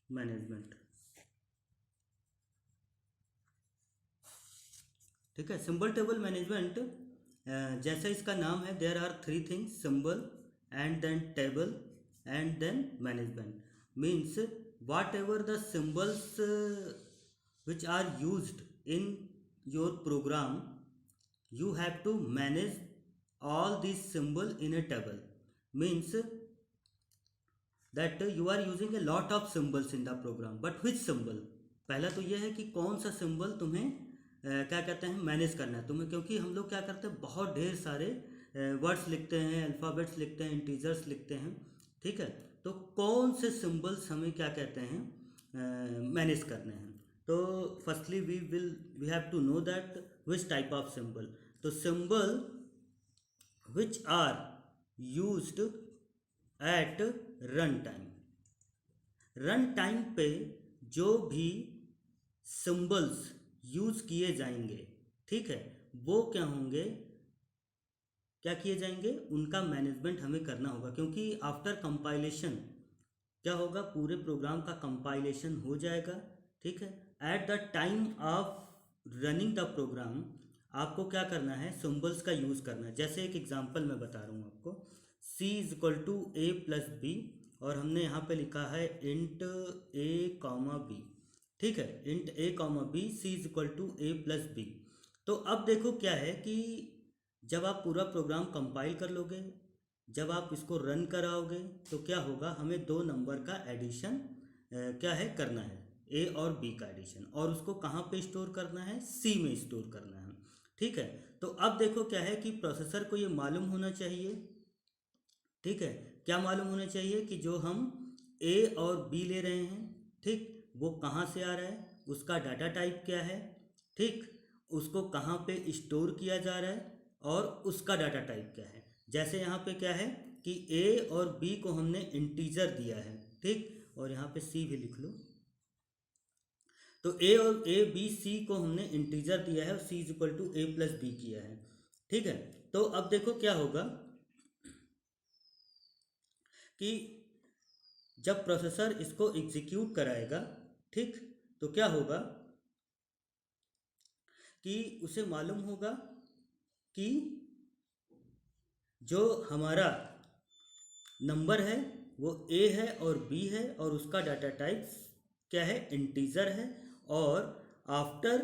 Management. ठीक है, symbol table management जैसा इसका नाम है, there are three things, symbol and then table and then management. Means whatever the symbols which are used in your program, you have to manage all these symbol in a table. Means that you are using a lot of symbols in the program, but which symbol? पहला तो यह है कि कौन सा symbol तुम्हें क्या कहते हैं मैनेज करना है तुम्हें, क्योंकि हम लोग क्या करते हैं बहुत ढेर सारे वर्ड्स लिखते हैं, अल्फ़ाबेट्स लिखते हैं, इंटीजर्स लिखते हैं। ठीक है, तो कौन से सिंबल्स हमें क्या कहते हैं मैनेज करने हैं। तो firstly we have to know that which type of symbol. तो symbol which are used at run time. Run time पे जो भी सिंबल्स यूज किए जाएंगे, ठीक है, वो क्या होंगे, क्या किए जाएंगे, उनका मैनेजमेंट हमें करना होगा। क्योंकि आफ्टर कंपाइलेशन क्या होगा, पूरे प्रोग्राम का कंपाइलेशन हो जाएगा। ठीक है, at the time of running the program आपको क्या करना है, सिंबल्स का यूज़ करना है। जैसे एक एग्जांपल मैं बता रहा हूँ आपको, c is equal to A plus B, और हमने यहाँ पे लिखा है इंट a कॉमा बी। ठीक है, int a comma B, C is equal to A plus B. तो अब देखो क्या है कि जब आप पूरा प्रोग्राम कंपाइल कर लोगे, जब आप इसको रन कराओगे, तो क्या होगा, हमें दो नंबर का एडिशन क्या है करना है, ए और बी का एडिशन, और उसको कहाँ पे स्टोर करना है, सी में स्टोर करना है। ठीक है, तो अब देखो क्या है कि प्रोसेसर को ये मालूम होना चाहिए। ठीक है, क्या मालूम होना चाहिए कि जो हम ए और बी ले रहे हैं, ठीक, वो कहाँ से आ रहा है, उसका डाटा टाइप क्या है, ठीक, उसको कहाँ पे स्टोर किया जा रहा है, और उसका डाटा टाइप क्या है। जैसे यहाँ पे क्या है कि ए और बी को हमने इंटीजर दिया है, ठीक, और यहाँ पे सी भी लिख लो। तो ए बी सी को हमने इंटीजर दिया है और c is equal to A plus b किया है। ठीक है, तो अब देखो क्या होगा कि जब प्रोसेसर इसको एग्जीक्यूट कराएगा, ठीक, तो क्या होगा कि उसे मालूम होगा कि जो हमारा नंबर है वो ए है और बी है, और उसका डाटा टाइप क्या है, इंटीजर है, और आफ्टर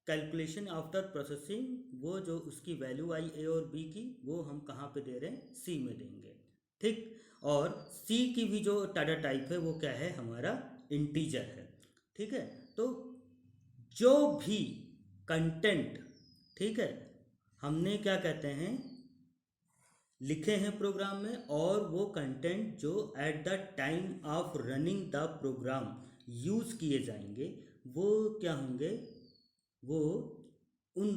कैलकुलेशन, आफ्टर प्रोसेसिंग, वो जो उसकी वैल्यू आई ए और बी की, वो हम कहाँ पे दे रहे हैं, सी में देंगे। ठीक, और सी की भी जो डाटा टाइप है वो क्या है, हमारा इंटीजर है। ठीक है, तो जो भी कंटेंट, ठीक है, हमने क्या कहते हैं लिखे हैं प्रोग्राम में, और वो कंटेंट जो at the time of running the program use किए जाएंगे, वो क्या होंगे, वो उन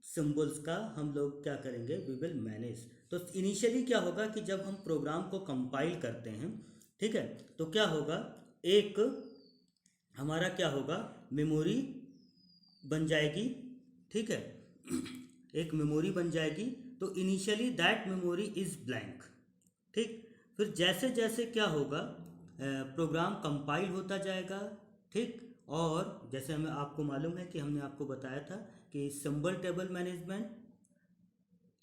सिंबल्स का हम लोग क्या करेंगे, वी विल मैनेज। तो इनिशियली क्या होगा कि जब हम प्रोग्राम को कंपाइल करते हैं, ठीक है, तो क्या होगा, एक हमारा क्या होगा, मेमोरी बन जाएगी। ठीक है, एक मेमोरी बन जाएगी। तो initially that memory is blank. ठीक, फिर जैसे जैसे क्या होगा, प्रोग्राम कंपाइल होता जाएगा। ठीक, और जैसे हमें आपको मालूम है कि हमने आपको बताया था कि symbol table management,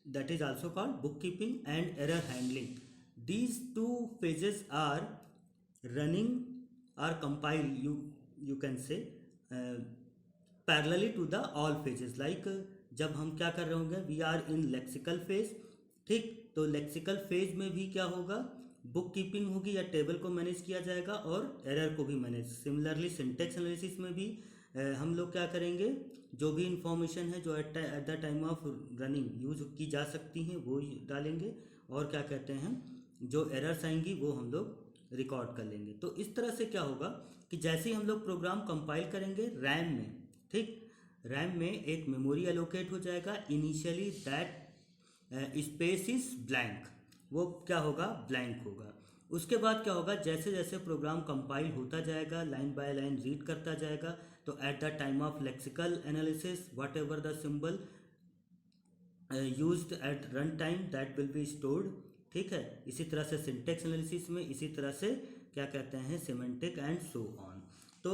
that is also called bookkeeping and error handling, these two phases are running or compile, you can say uh, parallelly to the all phases, like जब हम क्या कर रहे होंगे, we are in lexical phase. ठीक, तो lexical phase में भी क्या होगा, बुक कीपिंग होगी या टेबल को मैनेज किया जाएगा, और एरर को भी मैनेज। सिमिलरली सिंटेक्स एनालिसिस में भी हम लोग क्या करेंगे, जो भी इंफॉर्मेशन है जो at the time of running use की जा सकती हैं वो डालेंगे, और क्या कहते हैं जो एरर्स आएंगी वो हम लोग रिकॉर्ड कर लेंगे। तो इस तरह से क्या होगा कि जैसे ही हम लोग प्रोग्राम कंपाइल करेंगे रैम में, ठीक, रैम में एक मेमोरी एलोकेट हो जाएगा। Initially that space is blank, वो क्या होगा, ब्लैंक होगा। उसके बाद क्या होगा, जैसे जैसे प्रोग्राम कंपाइल होता जाएगा, लाइन बाय लाइन रीड करता जाएगा, तो eight the time of lexical analysis what ever the symbol used at run time that will be stored. ठीक है, इसी तरह से सिंटेक्स एनालिसिस में इसी तरह से क्या कहते हैं सिमेंटिक एंड सो ऑन। तो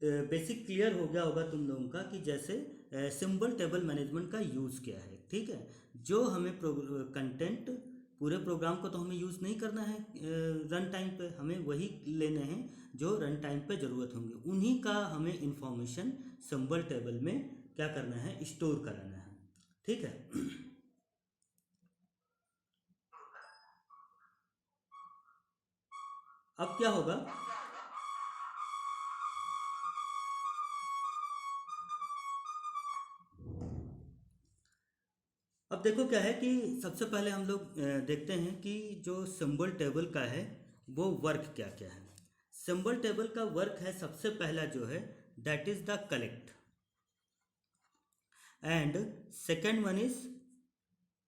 बेसिक क्लियर हो गया होगा तुम लोगों का कि जैसे सिंबल टेबल मैनेजमेंट का यूज़ क्या है। ठीक है, जो हमें कंटेंट पूरे प्रोग्राम को तो हमें यूज़ नहीं करना है रन टाइम पे, हमें वही लेने हैं जो रन टाइम पे ज़रूरत होंगे, उन्हीं का हमें इंफॉर्मेशन सिंबल टेबल में क्या करना है, स्टोर कराना है। ठीक है। अब क्या होगा, अब देखो क्या है कि सबसे पहले हम लोग देखते हैं कि जो सिंबल टेबल का है वो वर्क क्या क्या है। सिंबल टेबल का वर्क है, सबसे पहला जो है that is the collect, and second one is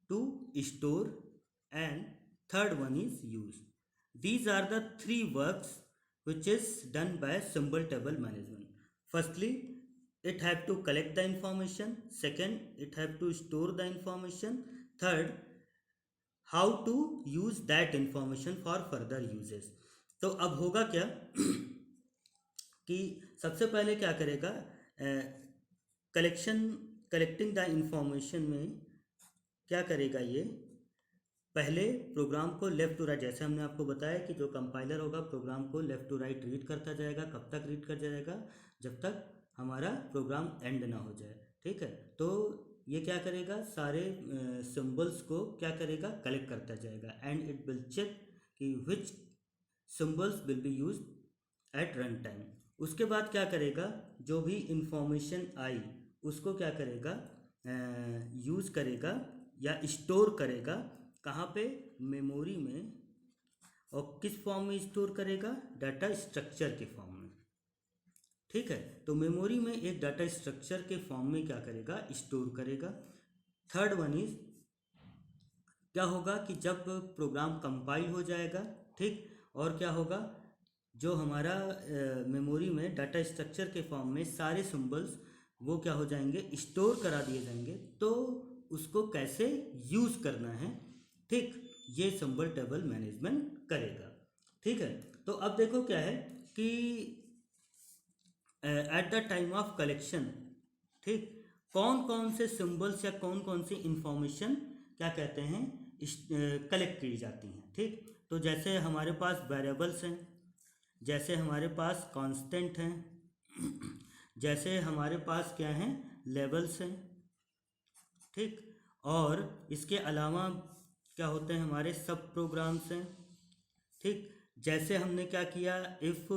to store, and third one is use. These are the three works which is done by symbol table management. Firstly, it have to collect the information. Second, it have to store the information. Third, how to use that information for further uses. तो अब होगा क्या कि सबसे पहले क्या करेगा, collecting the information में क्या करेगा, ये पहले प्रोग्राम को लेफ़्ट टू राइट, जैसे हमने आपको बताया कि जो कंपाइलर होगा प्रोग्राम को लेफ़्ट टू राइट रीड करता जाएगा। कब तक रीड कर जाएगा, जब तक हमारा प्रोग्राम एंड ना हो जाए। ठीक है, तो ये क्या करेगा, सारे सिंबल्स को क्या करेगा, कलेक्ट करता जाएगा, एंड इट विल चेक कि which symbols will be use at run time. उसके बाद क्या करेगा, जो भी इंफॉर्मेशन आई उसको क्या करेगा, यूज़ करेगा या स्टोर करेगा, कहाँ पे, मेमोरी में। और किस फॉर्म में स्टोर करेगा, डाटा स्ट्रक्चर के फॉर्म में। ठीक है, तो मेमोरी में एक डाटा स्ट्रक्चर के फॉर्म में क्या करेगा, स्टोर करेगा। थर्ड वन इज क्या होगा कि जब प्रोग्राम कंपाइल हो जाएगा, ठीक, और क्या होगा, जो हमारा मेमोरी में डाटा स्ट्रक्चर के फॉर्म में सारे सिंबल्स वो क्या हो जाएंगे, स्टोर करा दिए जाएंगे। तो उसको कैसे यूज़ करना है, ठीक, ये सिंबल टेबल मैनेजमेंट करेगा। ठीक है, तो अब देखो क्या है कि eight the time of collection, ठीक, कौन कौन से सिंबल्स या कौन कौन सी इंफॉर्मेशन क्या कहते हैं कलेक्ट की जाती हैं। ठीक, तो जैसे हमारे पास वेरिएबल्स हैं, जैसे हमारे पास कांस्टेंट हैं, जैसे हमारे पास क्या हैं, लेवल्स हैं। ठीक, और इसके अलावा क्या होते हैं, हमारे सब प्रोग्राम्स हैं। ठीक, जैसे हमने क्या किया, इफ़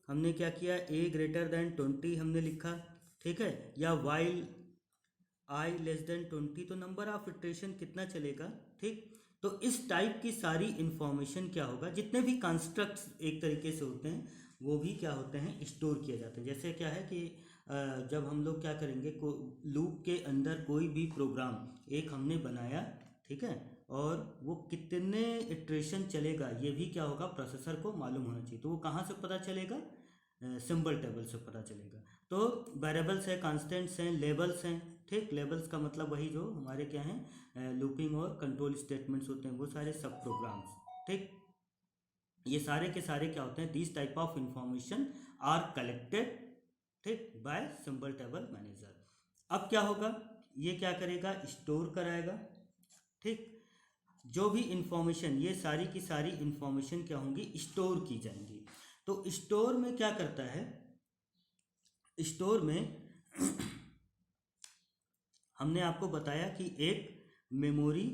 हमने क्या किया, a ग्रेटर देन 20 हमने लिखा। ठीक है, या वाइल i लेस देन 20, तो नंबर ऑफ इटरेशन कितना चलेगा। ठीक, तो इस टाइप की सारी इंफॉर्मेशन क्या होगा, जितने भी कंस्ट्रक्ट्स एक तरीके से होते हैं वो भी क्या होते हैं, स्टोर किए जाते हैं। जैसे क्या है कि जब हम लोग क्या करेंगे, लूप के अंदर कोई भी प्रोग्राम एक हमने बनाया, ठीक है, और वो कितने इटरेशन चलेगा ये भी क्या होगा, प्रोसेसर को मालूम होना चाहिए। तो वो कहाँ से पता चलेगा, सिंबल टेबल से पता चलेगा। तो वेरिएबल्स है, कांस्टेंट्स हैं, लेबल्स हैं। ठीक, लेबल्स का मतलब वही जो हमारे क्या हैं, लूपिंग और कंट्रोल स्टेटमेंट्स होते हैं, वो सारे सब प्रोग्राम्स। ठीक, ये सारे के सारे क्या होते हैं, this type of information are collected, ठीक, बाय सिंबल टेबल मैनेजर। अब क्या होगा, ये क्या करेगा, स्टोर कराएगा। ठीक, जो भी इंफॉर्मेशन, ये सारी की सारी इंफॉर्मेशन क्या होंगी, स्टोर की जाएंगी। तो स्टोर में क्या करता है, स्टोर में हमने आपको बताया कि एक मेमोरी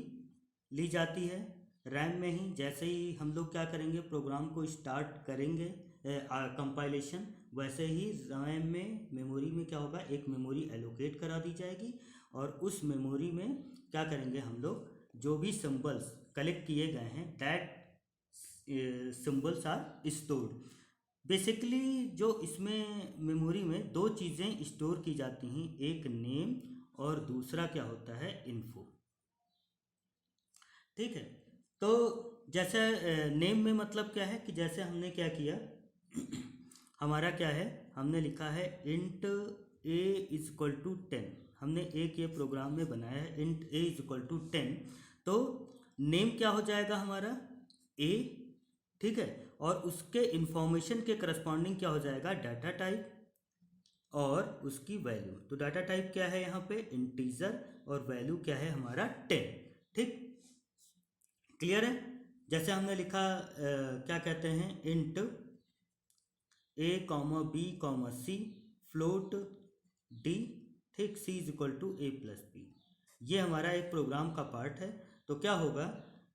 ली जाती है रैम में ही। जैसे ही हम लोग क्या करेंगे, प्रोग्राम को स्टार्ट करेंगे कंपाइलेशन, वैसे ही रैम में, मेमोरी में क्या होगा, एक मेमोरी एलोकेट करा दी जाएगी, और उस मेमोरी में क्या करेंगे हम लोग, जो भी सिंबल्स कलेक्ट किए गए हैं that symbols are stored. Basically जो इसमें मेमोरी में दो चीज़ें स्टोर की जाती हैं, एक नेम और दूसरा क्या होता है, इन्फो। ठीक है, तो जैसे नेम में मतलब क्या है कि जैसे हमने क्या किया हमारा क्या है, हमने लिखा है int a is equal to 10। हमने एक ये प्रोग्राम में बनाया है int a is equal to 10। तो नेम क्या हो जाएगा हमारा, a, ठीक है, और उसके इंफॉर्मेशन के करस्पॉन्डिंग क्या हो जाएगा, डाटा टाइप और उसकी वैल्यू। तो डाटा टाइप क्या है यहाँ पे, इंटीजर, और वैल्यू क्या है हमारा 10। ठीक, क्लियर है। जैसे हमने लिखा क्या कहते हैं, int a comma B comma C float D, ठीक, c is equal to a plus B. ये हमारा एक प्रोग्राम का पार्ट है। तो क्या होगा,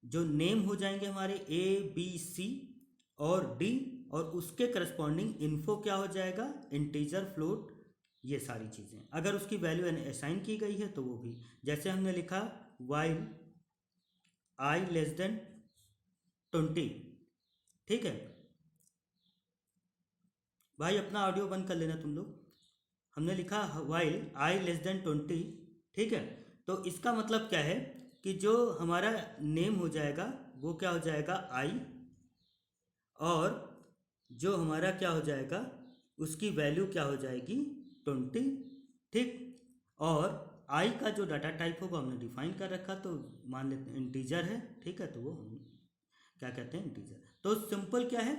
जो नेम हो जाएंगे हमारे a b c और d, और उसके करस्पॉन्डिंग इन्फो क्या हो जाएगा, इंटीजर, फ्लोट, ये सारी चीज़ें। अगर उसकी वैल्यू असाइन की गई है तो वो भी, जैसे हमने लिखा वाइल i लेस देन 20। ठीक है भाई, अपना ऑडियो बंद कर लेना तुम लोग। हमने लिखा वाइल i लेस देन 20। ठीक है, तो इसका मतलब क्या है कि जो हमारा नेम हो जाएगा वो क्या हो जाएगा i, और जो हमारा क्या हो जाएगा, उसकी वैल्यू क्या हो जाएगी 20। ठीक, और i का जो डाटा टाइप होगा हमने डिफाइन कर रखा, तो मान लेते हैं इंटीजर है। ठीक है, तो वो हम क्या कहते हैं, इंटीजर। तो सिंपल क्या है,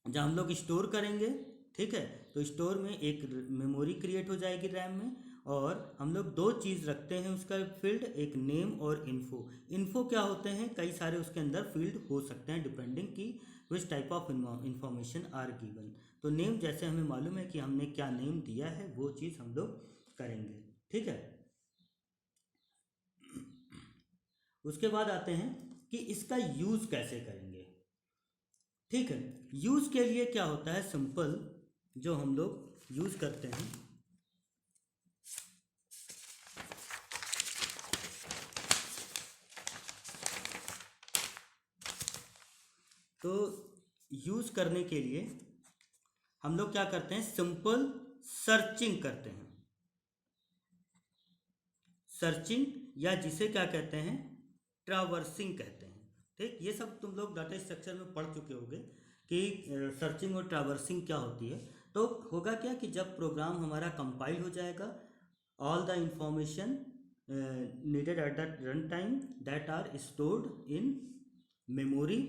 जब हम लोग स्टोर करेंगे, ठीक है, तो स्टोर में एक मेमोरी क्रिएट हो जाएगी रैम में, और हम लोग दो चीज़ रखते हैं उसका फील्ड, एक नेम और इन्फो। इन्फो क्या होते हैं, कई सारे उसके अंदर फील्ड हो सकते हैं डिपेंडिंग की which type of information are given. तो नेम जैसे हमें मालूम है कि हमने क्या नेम दिया है, वो चीज़ हम लोग करेंगे। ठीक है, उसके बाद आते हैं कि इसका यूज़ कैसे करेंगे। ठीक है, यूज़ के लिए क्या होता है, सिंपल जो हम लोग यूज़ करते हैं, तो यूज़ करने के लिए हम लोग क्या करते हैं, सिंपल सर्चिंग करते हैं। सर्चिंग, या जिसे क्या कहते हैं, ट्रावर्सिंग कहते हैं। ठीक, ये सब तुम लोग डाटा स्ट्रक्चर में पढ़ चुके होगे कि सर्चिंग और ट्रावर्सिंग क्या होती है। तो होगा क्या कि जब प्रोग्राम हमारा कंपाइल हो जाएगा, all the information needed at the run time that are stored in memory.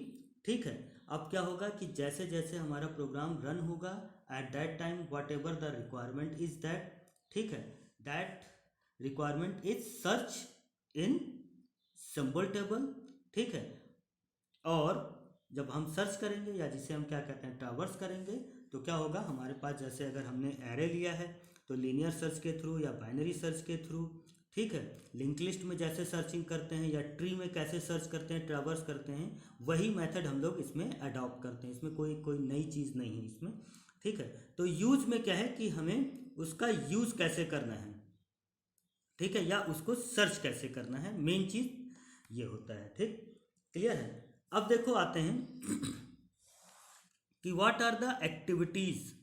ठीक है, अब क्या होगा कि जैसे जैसे हमारा प्रोग्राम रन होगा, at that time whatever the requirement is that, ठीक है, that requirement is search in symbol table. ठीक है, और जब हम सर्च करेंगे, या जिसे हम क्या कहते हैं, ट्रावर्स करेंगे, तो क्या होगा हमारे पास, जैसे अगर हमने एरे लिया है तो लीनियर सर्च के थ्रू या बाइनरी सर्च के थ्रू, ठीक है, लिंक लिस्ट में जैसे सर्चिंग करते हैं या ट्री में कैसे सर्च करते हैं, ट्रावर्स करते हैं, वही मेथड हम लोग इसमें अडॉप्ट करते हैं। इसमें कोई कोई नई चीज़ नहीं है इसमें। ठीक है, तो यूज़ में क्या है कि हमें उसका यूज़ कैसे करना है, ठीक है, या उसको सर्च कैसे करना है, मेन चीज़ ये होता है। ठीक, क्लियर है। अब देखो आते हैं कि what are the activities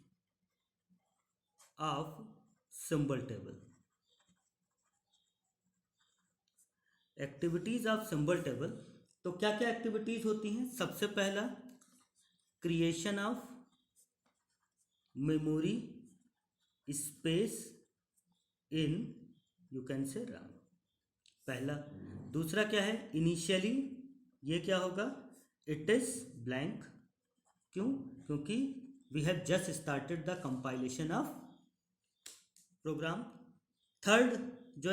of symbol table. Activities of symbol table, तो क्या क्या एक्टिविटीज होती हैं। सबसे पहला, creation of memory space in, you can say RAM, पहला। दूसरा क्या है, इनिशियली ये क्या होगा, इट इज ब्लैंक। क्यों, क्योंकि we have just started the compilation of program. Third जो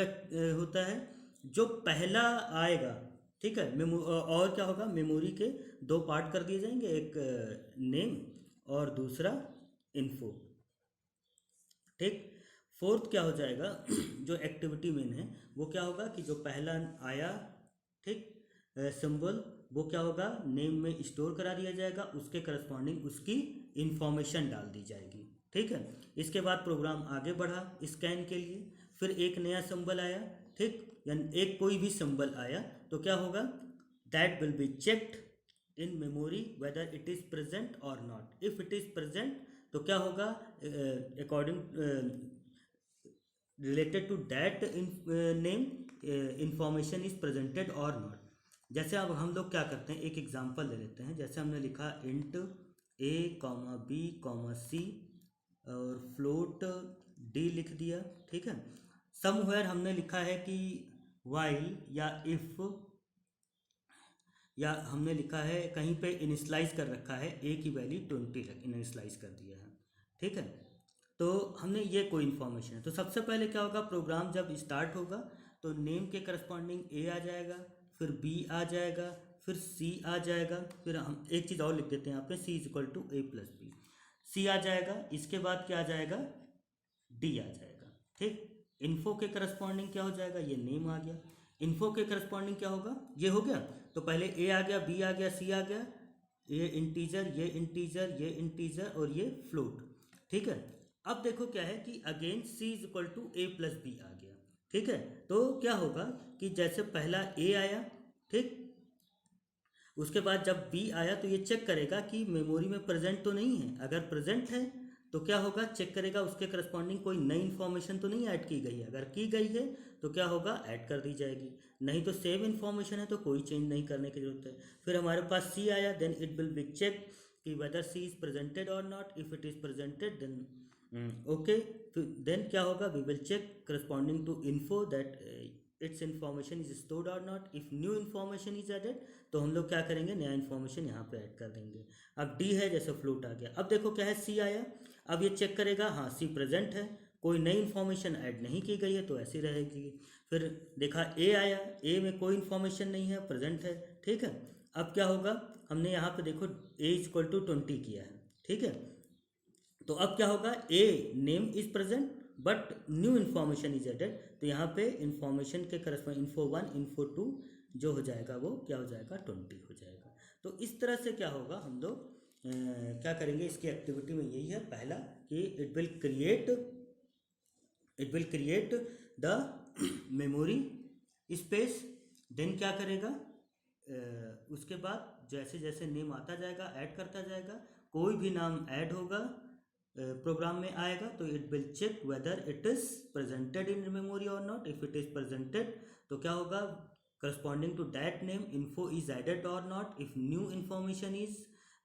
होता है, जो पहला आएगा, ठीक है, और क्या होगा, मेमोरी के दो पार्ट कर दिए जाएंगे, एक नेम और दूसरा इन्फो। ठीक, फोर्थ क्या हो जाएगा, जो एक्टिविटी मेन है वो क्या होगा कि जो पहला आया, ठीक, सिंबल, वो क्या होगा, नेम में स्टोर करा दिया जाएगा, उसके करस्पॉन्डिंग उसकी इंफॉर्मेशन डाल दी जाएगी। ठीक है, इसके बाद प्रोग्राम आगे बढ़ा स्कैन के लिए, फिर एक नया सिंबल आया, ठीक, यानी एक कोई भी सिंबल आया तो क्या होगा, that will be checked in memory whether it is present और not. If it is present तो क्या होगा, according related to that name information is presented और नॉट। जैसे अब हम लोग क्या करते हैं, एक एग्जांपल ले लेते हैं। जैसे हमने लिखा int a comma B comma c और फ्लोट डी लिख दिया। ठीक है, समवेयर हमने लिखा है कि वाइल या इफ या हमने लिखा है कहीं पे इनिशलाइज कर रखा है ए की वैल्यू 20 इनिशलाइज कर दिया है, ठीक है। तो हमने ये कोई इन्फॉर्मेशन है, तो सबसे पहले क्या होगा, प्रोग्राम जब स्टार्ट होगा तो नेम के करस्पॉन्डिंग ए आ जाएगा, फिर बी आ जाएगा, फिर सी आ जाएगा, फिर हम एक चीज़ और लिख देते हैं यहाँ पे, c is equal to A plus b, c आ जाएगा, इसके बाद क्या आ जाएगा, डी आ जाएगा, ठीक। इन्फो के करस्पॉन्डिंग क्या हो जाएगा, ये नेम आ गया, इन्फो के करस्पॉन्डिंग क्या होगा, ये हो गया, तो पहले ए आ गया, बी आ गया, सी आ गया, ये इंटीजर, ये इंटीजर, ये इंटीजर और ये फ्लोट, ठीक है। अब देखो क्या है कि again c is equal to A plus b आ गया, ठीक है। तो क्या होगा कि जैसे पहला ए आया, ठीक, उसके बाद जब बी आया तो ये चेक करेगा कि मेमोरी में प्रेजेंट तो नहीं है, अगर प्रेजेंट है तो क्या होगा, चेक करेगा उसके करस्पॉन्डिंग कोई नई इन्फॉर्मेशन तो नहीं ऐड की गई है, अगर की गई है तो क्या होगा, ऐड कर दी जाएगी, नहीं तो सेम इन्फॉर्मेशन है तो कोई चेंज नहीं करने की जरूरत है। फिर हमारे पास सी आया, then it will be check कि वेदर सी इज प्रेजेंटेड और not, if it is presented then okay, then क्या होगा, we will check corresponding to info that it's information is stored और not, if new information is added तो हम लोग क्या करेंगे, नया इन्फॉर्मेशन यहाँ पे ऐड कर देंगे। अब डी है, जैसे फ्लोट आ गया, अब देखो क्या है, सी आया, अब ये चेक करेगा, हाँ सी प्रेजेंट है, कोई नई इन्फॉर्मेशन ऐड नहीं की गई है तो ऐसी रहेगी। फिर देखा ए आया, ए में कोई इन्फॉर्मेशन नहीं है, प्रेजेंट है, ठीक है। अब क्या होगा, हमने यहाँ पे देखो ए इज इक्वल टू 20 किया है, ठीक है। तो अब क्या होगा, a name is present but new information is added, तो यहाँ पे इन्फॉर्मेशन के करस्पॉन्ड इन्फो 1 इन्फो 2 जो हो जाएगा वो क्या हो जाएगा, 20 हो जाएगा। तो इस तरह से क्या होगा, हम लोग क्या करेंगे, इसकी एक्टिविटी में यही है, पहला कि it will create the memory space, then क्या करेगा, उसके बाद जैसे जैसे नेम आता जाएगा ऐड करता जाएगा, कोई भी नाम ऐड होगा प्रोग्राम में आएगा तो it will check whether it is presented in memory और not, if it is presented तो क्या होगा, corresponding to that name info is added और not, if new information is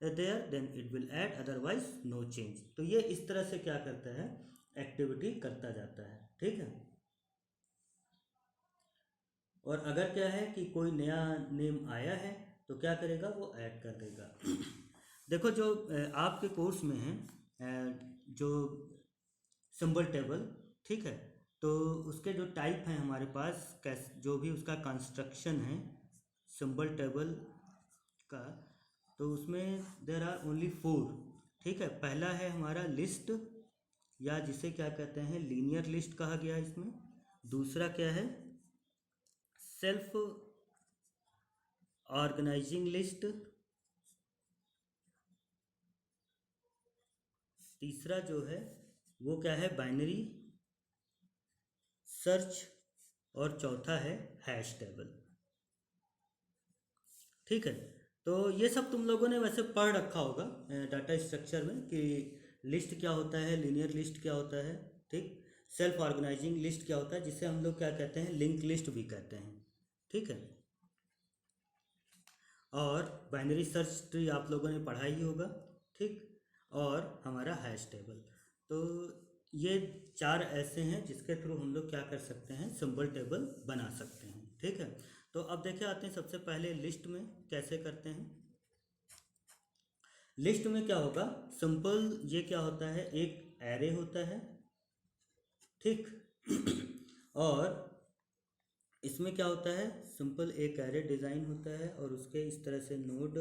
there then it will add, otherwise no change. तो ये इस तरह से क्या करता है, एक्टिविटी करता जाता है, ठीक है। और अगर क्या है कि कोई नया नेम आया है तो क्या करेगा, वो ऐड कर देगा। देखो जो आपके कोर्स में है जो सिंबल टेबल, ठीक है, तो उसके जो टाइप हैं हमारे पास, जो भी उसका कंस्ट्रक्शन है सिंबल टेबल का, तो उसमें देर आर ओनली 4, ठीक है। पहला है हमारा लिस्ट, या जिसे क्या कहते हैं लीनियर लिस्ट कहा गया है इसमें। दूसरा क्या है, सेल्फ ऑर्गेनाइजिंग लिस्ट। तीसरा जो है वो क्या है, बाइनरी सर्च, और चौथा है हैश टेबल, ठीक है। तो ये सब तुम लोगों ने वैसे पढ़ रखा होगा डाटा स्ट्रक्चर में कि लिस्ट क्या होता है, लीनियर लिस्ट क्या होता है, ठीक, सेल्फ ऑर्गेनाइजिंग लिस्ट क्या होता है, जिसे हम लोग क्या कहते हैं, लिंक लिस्ट भी कहते हैं, ठीक है। और बाइनरी सर्च ट्री आप लोगों ने पढ़ा ही होगा, ठीक, और हमारा हैश टेबल। तो ये 4 ऐसे हैं जिसके थ्रू हम लोग क्या कर सकते हैं, सिंबल टेबल बना सकते हैं, ठीक है। तो अब देखे आते हैं सबसे पहले लिस्ट में कैसे करते हैं। लिस्ट में क्या होगा, सिंपल ये क्या होता है, एक एरे होता है, ठीक और इसमें क्या होता है, सिंपल एक एरे डिज़ाइन होता है और उसके इस तरह से नोड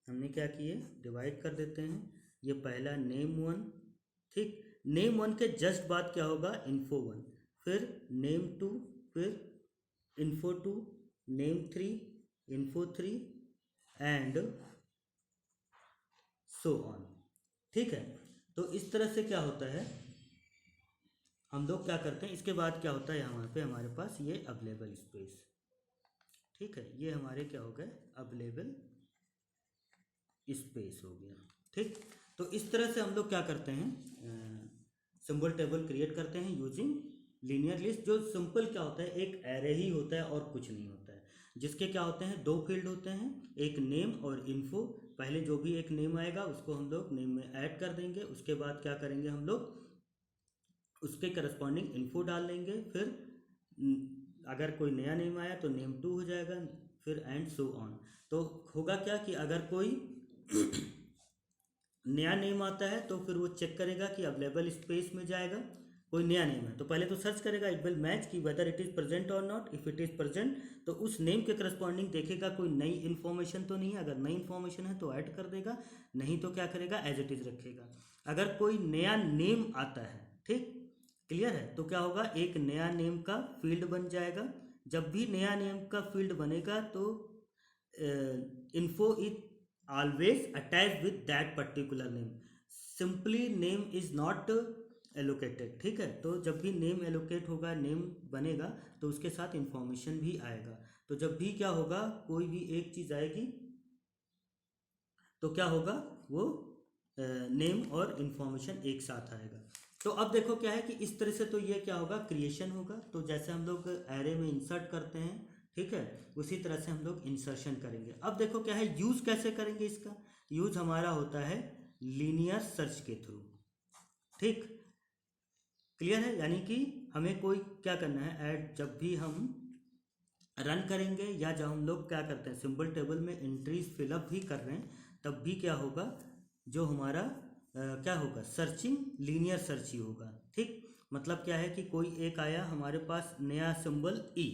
हमने क्या किए, डिवाइड कर देते हैं। ये पहला नेम 1, ठीक, नेम 1 के जस्ट बाद क्या होगा, इन्फो 1, फिर नेम 2, फिर info 2, name 3, info 3 and so on, ठीक है। तो इस तरह से क्या होता है, हम लोग क्या करते हैं, इसके बाद क्या होता है, यहाँ पे हमारे पास ये अवेलेबल स्पेस, ठीक है, ये हमारे क्या हो गए, अवेलेबल स्पेस हो गया, ठीक। तो इस तरह से हम लोग क्या करते हैं, सिंबल टेबल क्रिएट करते हैं यूजिंग लीनियर लिस्ट। जो सिंपल क्या होता है, एक एरे ही होता है और कुछ नहीं होता है, जिसके क्या होते हैं, 2 फील्ड होते हैं, एक नेम और इन्फो। पहले जो भी एक नेम आएगा उसको हम लोग नेम में ऐड कर देंगे, उसके बाद क्या करेंगे, हम लोग उसके करस्पॉन्डिंग इन्फो डाल लेंगे, फिर अगर कोई नया नेम आया तो नेम 2 हो जाएगा, फिर एंड सो ऑन। तो होगा क्या कि अगर कोई नया नेम आता है तो फिर वो चेक करेगा कि अवेलेबल स्पेस में जाएगा, कोई नया नेम है तो पहले तो सर्च करेगा, इट विल मैच कि वेदर इट इज़ प्रेजेंट और not. If it is present तो उस नेम के करस्पॉन्डिंग देखेगा कोई नई इन्फॉर्मेशन तो नहीं है, अगर नई इन्फॉर्मेशन है तो ऐड कर देगा, नहीं तो क्या करेगा, एज इट इज़ रखेगा। अगर कोई नया नेम आता है, ठीक, क्लियर है, तो क्या होगा, एक नया नेम का फील्ड बन जाएगा। जब भी नया नेम का फील्ड बनेगा तो info is always attached with that particular name, simply name is not allocated, ठीक है। तो जब भी नेम एलोकेट होगा, नेम बनेगा तो उसके साथ इंफॉर्मेशन भी आएगा। तो जब भी क्या होगा, कोई भी एक चीज़ आएगी तो क्या होगा, वो नेम और इंफॉर्मेशन एक साथ आएगा। तो अब देखो क्या है कि इस तरह से तो ये क्या होगा, क्रिएशन होगा। तो जैसे हम लोग एरे में इंसर्ट करते हैं, ठीक है, उसी तरह से हम लोग इंसर्शन करेंगे। अब देखो क्या है, यूज़ कैसे करेंगे इसका। यूज़ हमारा होता है लीनियर सर्च के थ्रू, ठीक, क्लियर है। यानी कि हमें कोई क्या करना है, ऐड जब भी हम रन करेंगे या जब हम लोग क्या करते हैं सिंबल टेबल में एंट्रीज फिलअप भी कर रहे हैं, तब भी क्या होगा, जो हमारा क्या होगा, सर्चिंग लीनियर सर्च ही होगा, ठीक। मतलब क्या है कि कोई एक आया हमारे पास नया सिंबल ई,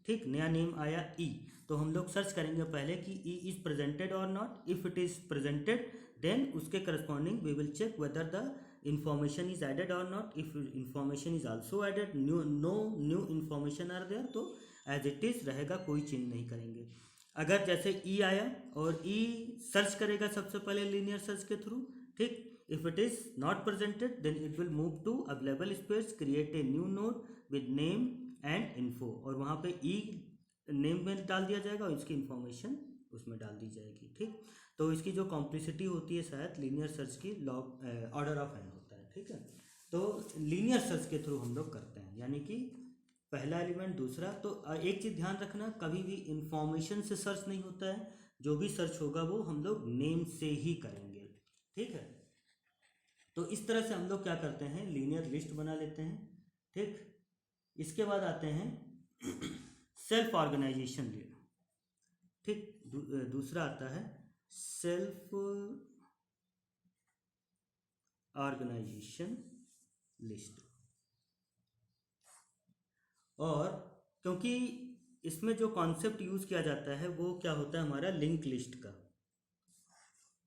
ठीक, नया नेम आया ई, तो हम लोग सर्च करेंगे पहले कि ई इज़ प्रेजेंटेड और not. If it is presented then उसके corresponding we will check whether the information is added और not. If information is also added, no new information are there, तो एज इट इज़ रहेगा, कोई change नहीं करेंगे। अगर जैसे ई आया और ई सर्च करेगा सबसे पहले लीनियर सर्च के थ्रू, ठीक। If it is not presented then it will move to available space, create a new node with name and info, और वहाँ पे ई नेम में डाल दिया जाएगा और इसकी इन्फॉर्मेशन उसमें डाल दी जाएगी, ठीक। तो इसकी जो कॉम्प्लिसिटी होती है शायद लीनियर सर्च की लॉग ऑर्डर ऑफ एन होता है, ठीक है। तो लीनियर सर्च के थ्रू हम लोग करते हैं, यानी कि पहला एलिमेंट दूसरा। तो एक चीज़ ध्यान रखना, कभी भी इंफॉर्मेशन से सर्च नहीं होता है, जो भी सर्च होगा वो हम लोग नेम से ही करेंगे, ठीक है। तो इस तरह से हम लोग क्या करते हैं, लीनियर लिस्ट बना लेते हैं, ठीक। इसके बाद आते हैं सेल्फ ऑर्गेनाइजेशन लेना, ठीक। दूसरा आता है सेल्फ ऑर्गेनाइजेशन लिस्ट। और क्योंकि इसमें जो कॉन्सेप्ट यूज़ किया जाता है वो क्या होता है, हमारा लिंक लिस्ट का,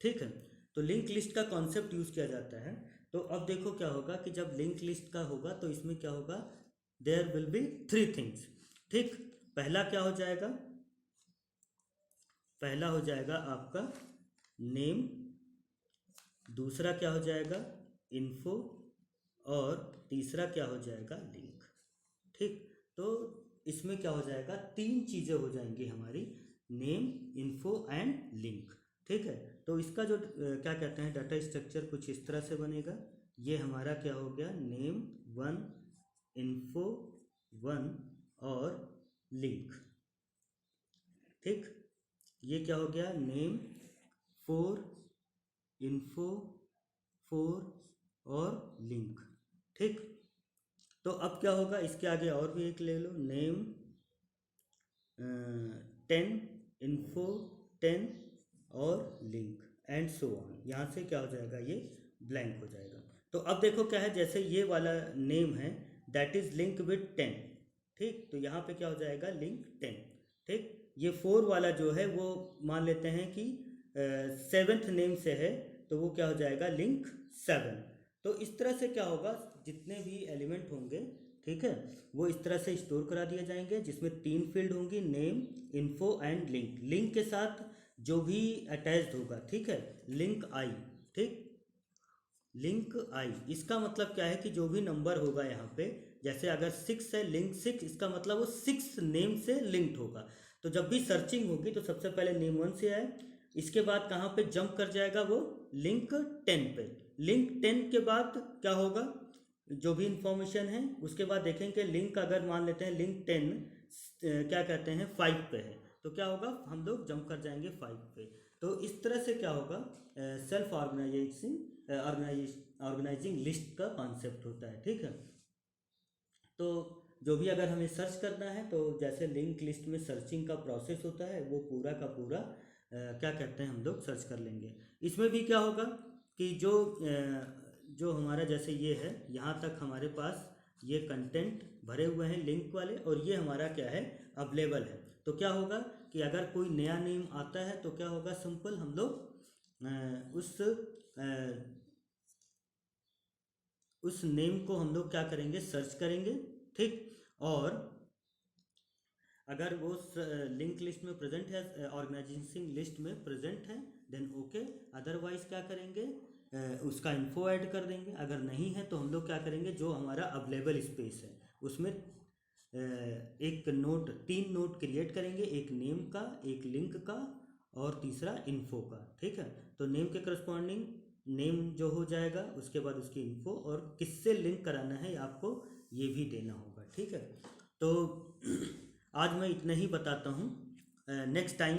ठीक है। तो लिंक लिस्ट का कॉन्सेप्ट यूज़ किया जाता है। तो अब देखो क्या होगा कि जब लिंक लिस्ट का होगा तो इसमें क्या होगा, देयर विल बी 3 थिंग्स, ठीक। पहला क्या हो जाएगा, पहला हो जाएगा आपका नेम, दूसरा क्या हो जाएगा इन्फो, और तीसरा क्या हो जाएगा लिंक, ठीक। तो इसमें क्या हो जाएगा, 3 चीज़ें हो जाएंगी हमारी, नेम, इन्फो एंड लिंक, ठीक है। तो इसका जो क्या कहते हैं डाटा स्ट्रक्चर कुछ इस तरह से बनेगा। ये हमारा क्या हो गया, नेम 1, इन्फो 1 और लिंक, ठीक। ये क्या हो गया, नेम 4, इन्फो 4 और लिंक, ठीक। तो अब क्या होगा, इसके आगे और भी एक ले लो, नेम 10, इन्फो 10 और लिंक एंड सो ऑन। यहाँ से क्या हो जाएगा, ये ब्लैंक हो जाएगा। तो अब देखो क्या है, जैसे ये वाला नेम है दैट इज लिंक विद 10, ठीक। तो यहाँ पे क्या हो जाएगा, लिंक 10, ठीक। ये 4 वाला जो है वो मान लेते हैं कि 7th नेम से है, तो वो क्या हो जाएगा, लिंक 7। तो इस तरह से क्या होगा, जितने भी एलिमेंट होंगे, ठीक है, वो इस तरह से स्टोर करा दिए जाएंगे, जिसमें 3 फील्ड होंगी, name, info and link. Link के साथ जो भी अटैच्ड होगा, ठीक है, लिंक आई, ठीक, लिंक आई। इसका मतलब क्या है कि जो भी नंबर होगा यहाँ पे, जैसे अगर 6 है, लिंक 6, इसका मतलब वो 6 नेम से लिंक्ड होगा। तो जब भी सर्चिंग होगी तो सबसे पहले नेम 1 से आए, इसके बाद कहाँ पे जंप कर जाएगा, वो लिंक 10 पे। लिंक 10 के बाद क्या होगा, जो भी इंफॉर्मेशन है उसके बाद देखेंगे लिंक, अगर मान लेते हैं लिंक 10 क्या कहते हैं 5 पे है, तो क्या होगा, हम लोग जंप कर जाएंगे 5 पे। तो इस तरह से क्या होगा, सेल्फ ऑर्गेनाइजिंग लिस्ट का कॉन्सेप्ट होता है, ठीक है। तो जो भी अगर हमें सर्च करना है तो जैसे लिंक लिस्ट में सर्चिंग का प्रोसेस होता है वो पूरा का पूरा क्या कहते हैं हम लोग सर्च कर लेंगे। इसमें भी क्या होगा कि जो हमारा जैसे ये है यहाँ तक हमारे पास ये कंटेंट भरे हुए हैं लिंक वाले, और ये हमारा क्या है अवेलेबल है। तो क्या होगा कि अगर कोई नया नेम आता है तो क्या होगा, सिंपल हम लोग उस नेम को हम लोग क्या करेंगे, सर्च करेंगे, ठीक। और अगर वो लिंक लिस्ट में प्रेजेंट है, ऑर्गेनाइजेशन लिस्ट में प्रेजेंट है, देन ओके। अदरवाइज क्या करेंगे, उसका इन्फो ऐड कर देंगे। अगर नहीं है तो हम लोग क्या करेंगे, जो हमारा अवेलेबल स्पेस है उसमें एक नोट, 3 नोट क्रिएट करेंगे, एक नेम का, एक लिंक का और तीसरा इन्फो का, ठीक है। तो नेम के करस्पॉन्डिंग नेम जो हो जाएगा, उसके बाद उसकी इन्फो और किससे लिंक कराना है आपको ये भी देना होगा, ठीक है। तो आज मैं इतना ही बताता हूँ, नेक्स्ट टाइम